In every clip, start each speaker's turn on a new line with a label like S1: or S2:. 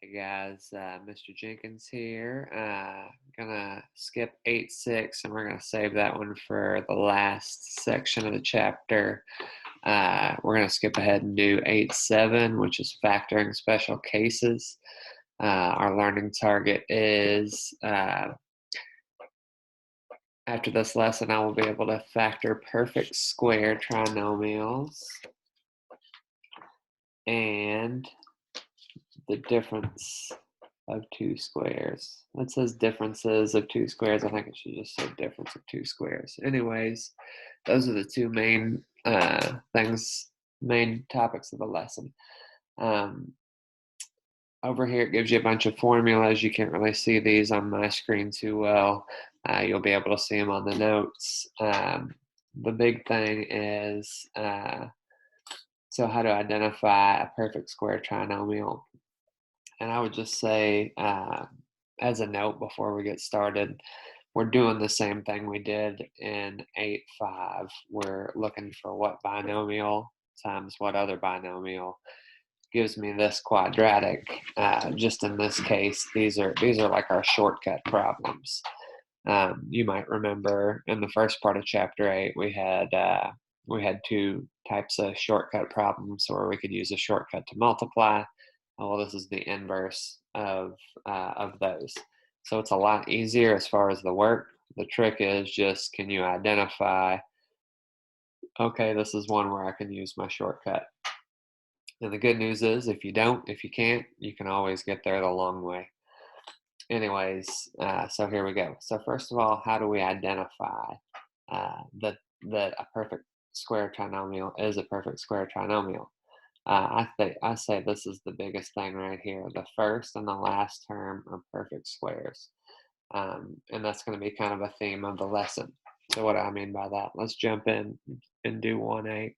S1: Hey guys, Mr. Jenkins here. Gonna skip 8.6 and we're gonna save that one for the last section of the chapter. We're gonna skip ahead and do 8.7, which is factoring special cases. Our learning target is after this lesson, I will be able to factor perfect square trinomials and the difference of two squares. It says differences of two squares. I think it should just say difference of two squares. Anyways, those are the two main main topics of the lesson. Over here, it gives you a bunch of formulas. You can't really see these on my screen too well. You'll be able to see them on the notes. The big thing is, so how to identify a perfect square trinomial. And I would just say, as a note before we get started, we're doing the same thing we did in 8.5. We're looking for what binomial times what other binomial gives me this quadratic. Just in this case, these are like our shortcut problems. You might remember in the first part of chapter 8, we had two types of shortcut problems where we could use a shortcut to multiply. Well, this is the inverse of those. So it's a lot easier as far as the work. The trick is just, can you identify, okay, this is one where I can use my shortcut. And the good news is, if you can't, you can always get there the long way. Anyways, so here we go. So first of all, how do we identify that a perfect square trinomial is a perfect square trinomial? I say this is the biggest thing right here. The first and the last term are perfect squares. And that's going to be kind of a theme of the lesson. So what do I mean by that? Let's jump in and do 1a.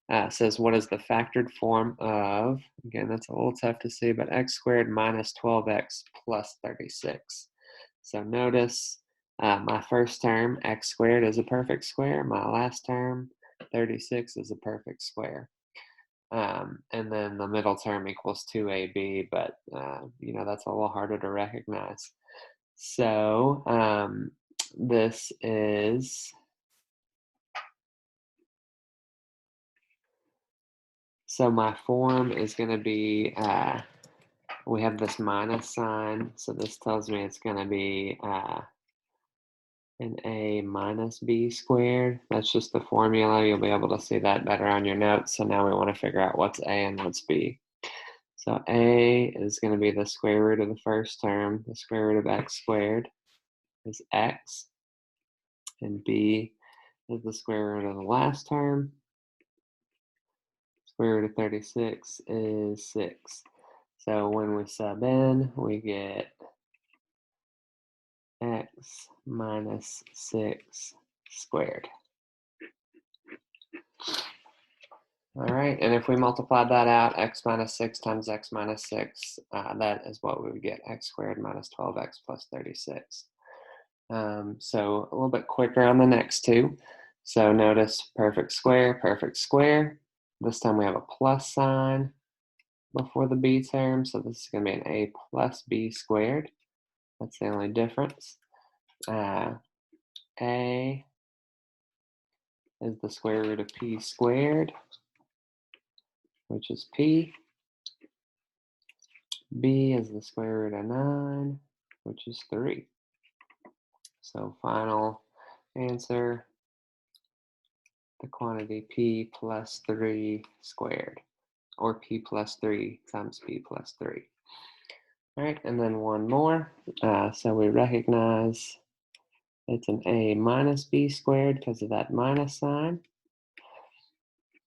S1: It says, what is the factored form of, again, that's a little tough to see, but x squared minus 12x plus 36. So notice my first term, x squared, is a perfect square. My last term, 36, is a perfect square. And then the middle term equals 2ab, but that's a little harder to recognize. So this is, so my form is going to be, we have this minus sign, so this tells me it's going to be an a minus b squared. That's just the formula. You'll be able to see that better on your notes. So now we want to figure out what's a and what's b. So a is going to be the square root of the first term. The square root of x squared is x. And b is the square root of the last term. Square root of 36 is 6. So when we sub in, we get x minus 6 squared. All right, and if we multiply that out, x minus 6 times x minus 6, that is what we would get, x squared minus 12x plus 36. So a little bit quicker on the next two. So notice perfect square, perfect square. This time we have a plus sign before the b term, so this is going to be an a plus b squared. That's the only difference. A is the square root of p squared, which is p. B is the square root of 9, which is 3. So final answer, the quantity p plus 3 squared, or p plus 3 times p plus 3. All right, and then one more. So we recognize it's an a minus b squared because of that minus sign.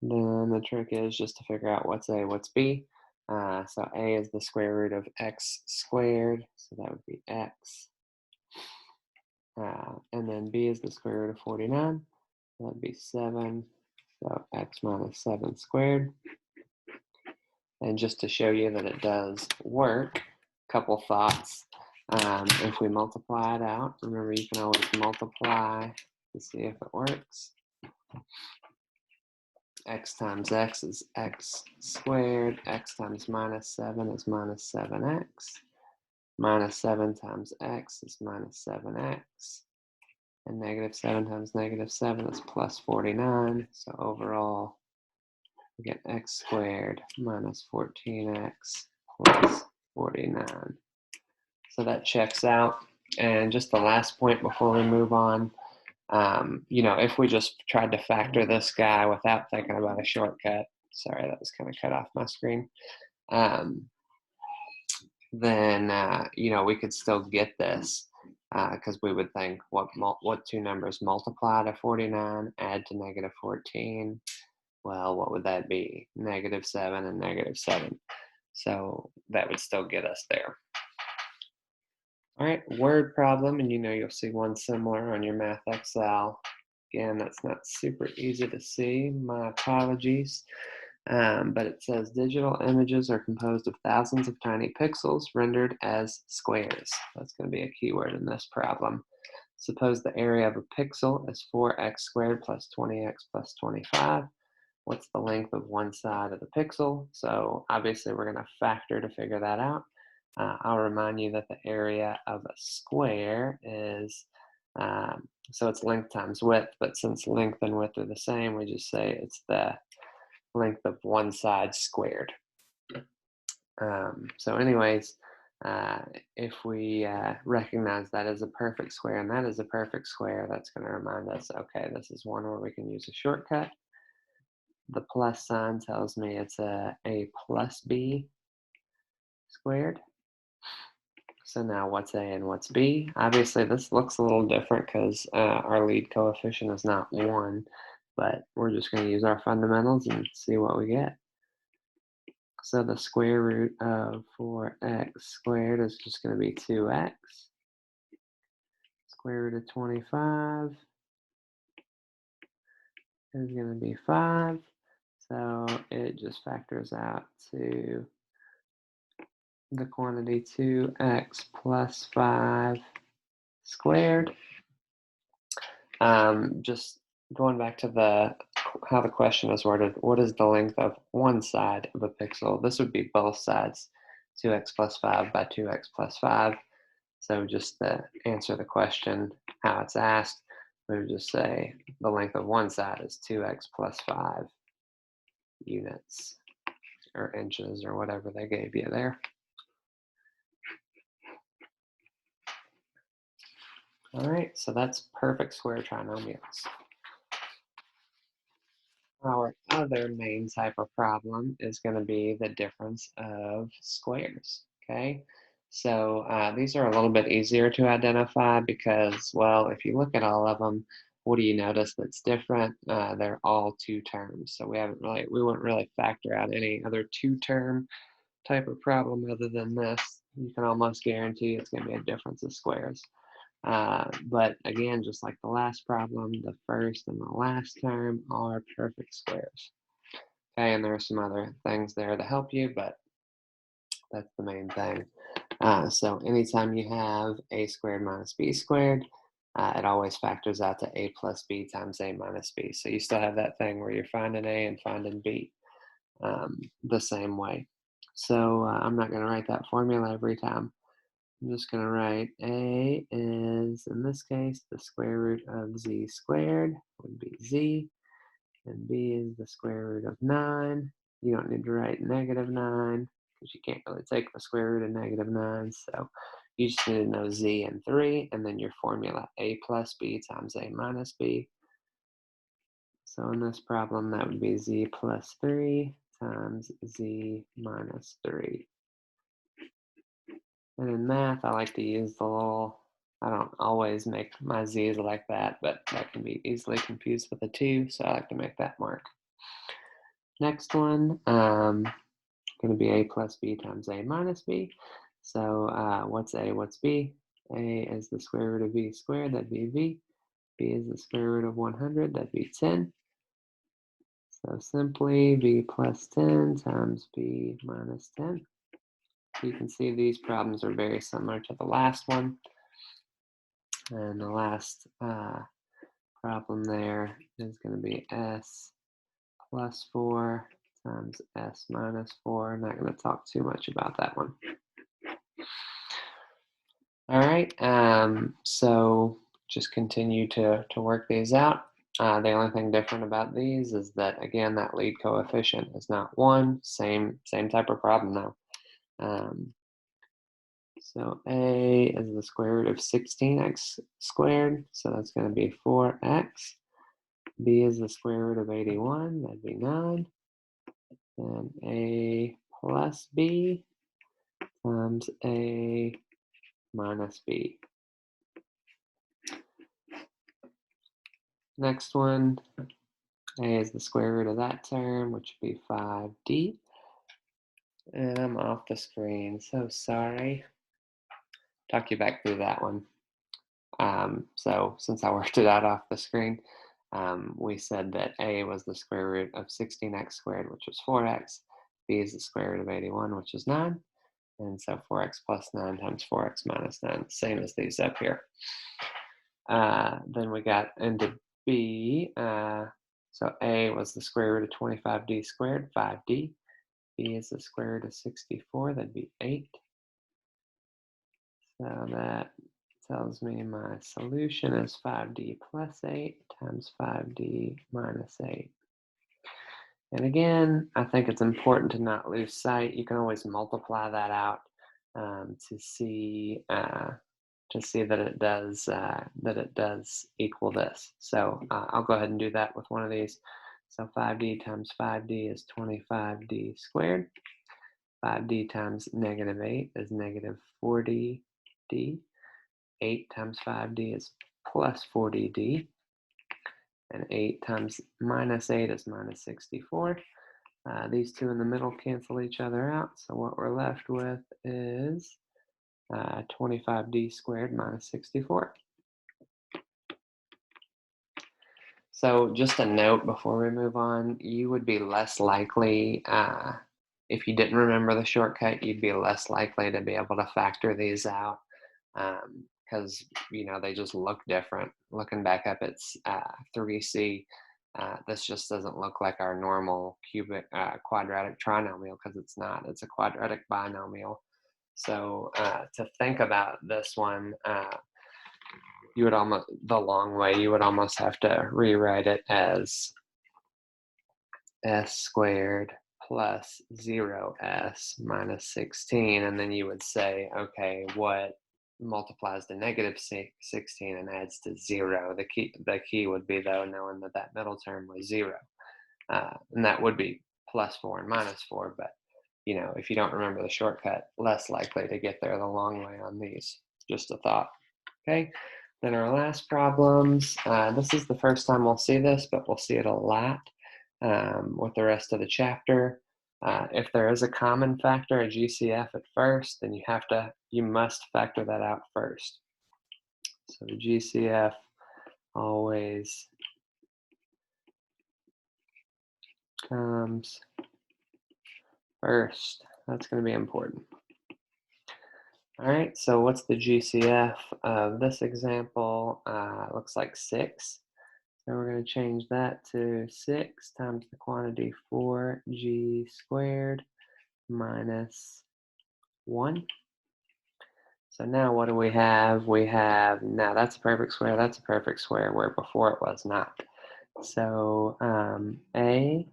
S1: Then the trick is just to figure out what's a, what's b. So a is the square root of x squared, so that would be x. And then b is the square root of 49, that would be 7. So x minus 7 squared. And just to show you that it does work, a couple thoughts. If we multiply it out, remember you can always multiply to see if it works. X times x is x squared. X times minus 7 is minus 7x. Minus 7 times x is minus 7x. And negative 7 times negative 7 is plus 49. So overall, we get x squared minus 14x plus 49. So that checks out. And just the last point before we move on, if we just tried to factor this guy without thinking about a shortcut, sorry, that was kind of cut off my screen, then, we could still get this because we would think what two numbers multiply to 49, add to negative 14. Well, what would that be? Negative 7 and negative 7. So that would still get us there. All right, word problem, and you'll see one similar on your Math Excel. Again, that's not super easy to see. My apologies. But it says digital images are composed of thousands of tiny pixels rendered as squares. That's going to be a keyword in this problem. Suppose the area of a pixel is 4x squared plus 20x plus 25. What's the length of one side of the pixel? So obviously we're going to factor to figure that out. I'll remind you that the area of a square is, so it's length times width, but since length and width are the same, we just say it's the length of one side squared. So anyways, if we recognize that as a perfect square and that is a perfect square, that's going to remind us, okay, this is one where we can use a shortcut. The plus sign tells me it's a plus b squared. So now what's a and what's b? Obviously this looks a little different because our lead coefficient is not 1, but we're just going to use our fundamentals and see what we get. So the square root of 4x squared is just going to be 2x. Square root of 25 is going to be 5. So it just factors out to the quantity 2x plus 5 squared. Just going back to how the question is worded, what is the length of one side of a pixel? This would be both sides, 2x plus 5 by 2x plus 5. So just to answer the question how it's asked, we would just say the length of one side is 2x plus 5 units or inches or whatever they gave you there. All right, so that's perfect square trinomials. Our other main type of problem is going to be the difference of squares, okay? So these are a little bit easier to identify because, well, if you look at all of them, what do you notice that's different? They're all two terms, so we wouldn't really factor out any other two-term type of problem other than this. You can almost guarantee it's going to be a difference of squares. But again, just like the last problem, the first and the last term are perfect squares. Okay, and there are some other things there to help you, but that's the main thing. So anytime you have a squared minus b squared, it always factors out to a plus b times a minus b. So you still have that thing where you're finding a and finding b the same way. So I'm not going to write that formula every time. I'm just going to write a is, in this case, the square root of z squared would be z, and b is the square root of 9. You don't need to write negative 9 because you can't really take the square root of negative 9, so you just need to know z and 3, and then your formula a plus b times a minus b. So in this problem, that would be z plus 3 times z minus 3. And in math, I like to use the little, I don't always make my z's like that, but that can be easily confused with a 2, so I like to make that mark. Next one, going to be a plus b times a minus b. So what's a, what's b? A is the square root of b squared, that'd be v. B is the square root of 100, that'd be 10. So simply v plus 10 times b minus 10. You can see these problems are very similar to the last one. And the last problem there is going to be s plus 4 times s minus 4. I'm not going to talk too much about that one. All right, so just continue to work these out. The only thing different about these is that, again, that lead coefficient is not 1. Same type of problem now. So a is the square root of 16x squared, so that's going to be 4x. B is the square root of 81, that'd be 9. And a plus b times a minus b. Next one, a is the square root of that term, which would be 5d. And I'm off the screen, so sorry. Talk you back through that one. So since I worked it out off the screen, we said that a was the square root of 16x squared, which was 4x. B is the square root of 81, which is 9. And so 4x plus 9 times 4x minus 9, same as these up here. Then we got into B. So a was the square root of 25d squared, 5d. B is the square root of 64, that'd be 8. So that tells me my solution is 5d plus 8 times 5d minus 8. And again, I think it's important to not lose sight. You can always multiply that out to see that it does equal this. So I'll go ahead and do that with one of these. So 5d times 5d is 25d squared. 5d times negative 8 is negative 40d. 8 times 5d is plus 40d. And 8 times minus 8 is minus 64. These two in the middle cancel each other out. So what we're left with is 25d squared minus 64. So just a note before we move on, you would be less likely, if you didn't remember the shortcut, you'd be less likely to be able to factor these out because, they just look different. Looking back up, it's 3c. This just doesn't look like our normal quadratic trinomial because it's not. It's a quadratic binomial. So to think about this one, you would almost have to rewrite it as s squared plus 0s minus 16, and then you would say, okay, what multiplies to negative 16 and adds to 0? The key would be, though, knowing that middle term was 0, and that would be plus 4 and minus 4, but if you don't remember the shortcut, less likely to get there the long way on these. Just a thought. Okay, then our last problems, this is the first time we'll see this, but we'll see it a lot with the rest of the chapter. If there is a common factor, a GCF at first, then you must factor that out first. So the GCF always comes first. That's going to be important. All right, so what's the GCF of this example? It looks like 6. So we're going to change that to 6 times the quantity 4g squared minus 1. So now what do we have? We have, now that's a perfect square, where before it was not. So a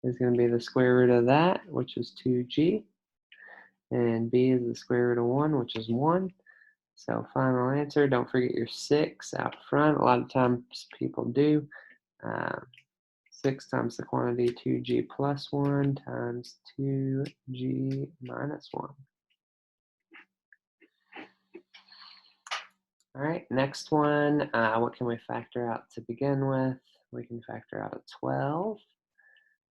S1: is going to be the square root of that, which is 2g. And b is the square root of 1, which is 1. So final answer, don't forget your 6 out front. A lot of times people do. 6 times the quantity 2g plus 1 times 2g minus 1. All right, next one, what can we factor out to begin with? We can factor out a 12.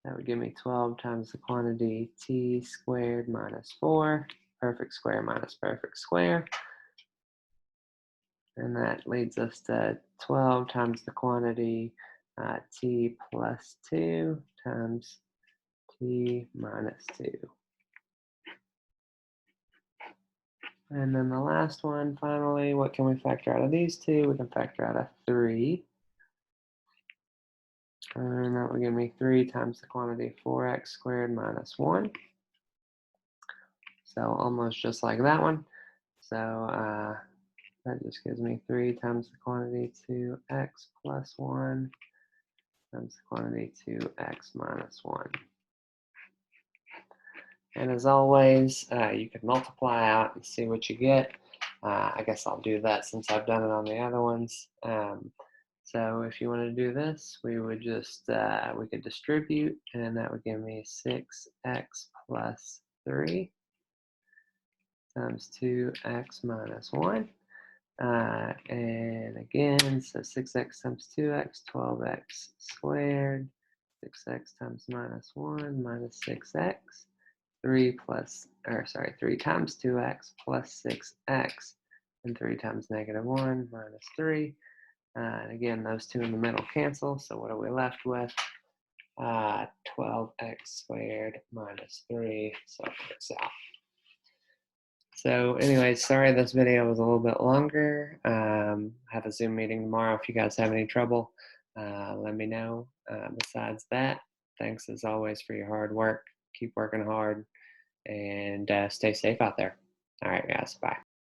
S1: That would give me 12 times the quantity t squared minus 4, perfect square minus perfect square. And that leads us to 12 times the quantity t plus 2 times t minus 2. And then the last one, finally, what can we factor out of these two? We can factor out a 3. And that will give me 3 times the quantity 4x squared minus 1. So almost just like that one. So that just gives me 3 times the quantity 2x plus 1 times the quantity 2x minus 1. And as always, you can multiply out and see what you get. I guess I'll do that since I've done it on the other ones. So if you want to do this, we would just, we could distribute, and that would give me 6x plus 3 times 2x minus 1. And again, so 6x times 2x, 12x squared. 6x times minus 1 minus 6x. 3 times 2x plus 6x. And 3 times negative 1 minus 3. And again, those two in the middle cancel. So what are we left with? 12x squared minus 3. So it works out. So anyway, sorry this video was a little bit longer. I have a Zoom meeting tomorrow. If you guys have any trouble, let me know. Besides that, thanks as always for your hard work. Keep working hard and stay safe out there. All right, guys. Bye.